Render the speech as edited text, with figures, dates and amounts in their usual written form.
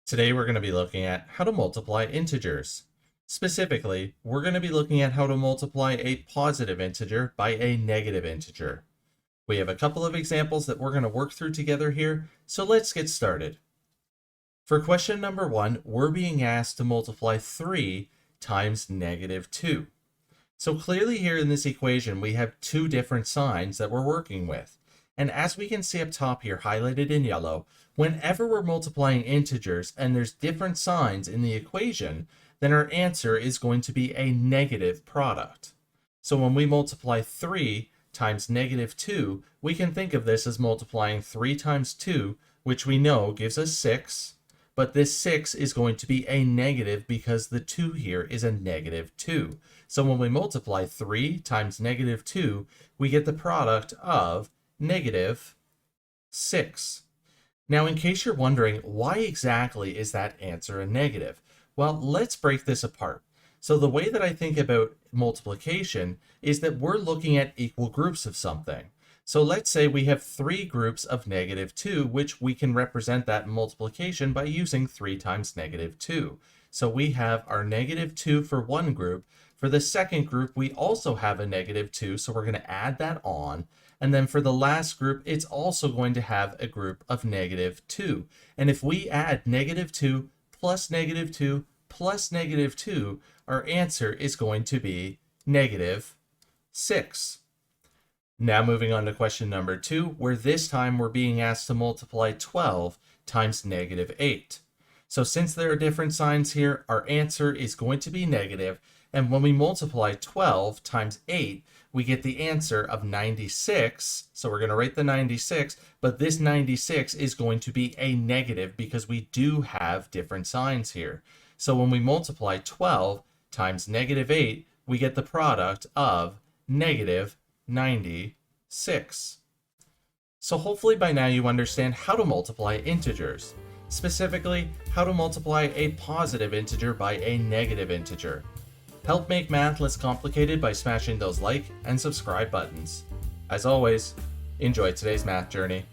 Today we're going to be looking at how to multiply integers. Specifically, we're going to be looking at how to multiply a positive integer by a negative integer. We have a couple of examples that we're going to work through together here, so let's get started. For question number 1, we're being asked to multiply 3 times negative 2. So clearly here in this equation, we have two different signs that we're working with. And as we can see up top here, highlighted in yellow, whenever we're multiplying integers and there's different signs in the equation, then our answer is going to be a negative product. So when we multiply 3 times negative 2, we can think of this as multiplying 3 times 2, which we know gives us 6, but this 6 is going to be a negative because the 2 here is a negative 2. So when we multiply 3 times negative 2, we get the product of negative 6. Now, in case you're wondering, why exactly is that answer a negative? Well, let's break this apart. So the way that I think about multiplication is that we're looking at equal groups of something. So let's say we have 3 groups of negative 2, which we can represent that multiplication by using 3 times negative 2. So we have our negative 2 for one group. For the second group, we also have a negative 2, so we're going to add that on. And then for the last group, it's also going to have a group of negative 2. And if we add negative 2 plus negative 2 plus negative 2, our answer is going to be negative 6. Now moving on to question number 2, where this time we're being asked to multiply 12 times negative 8. So since there are different signs here, our answer is going to be negative. And when we multiply 12 times 8, we get the answer of 96. So we're going to write the 96, but this 96 is going to be a negative because we do have different signs here. So when we multiply 12 times negative 8, we get the product of negative 96. So hopefully by now you understand how to multiply integers. Specifically, how to multiply a positive integer by a negative integer. Help make math less complicated by smashing those like and subscribe buttons. As always, enjoy today's math journey.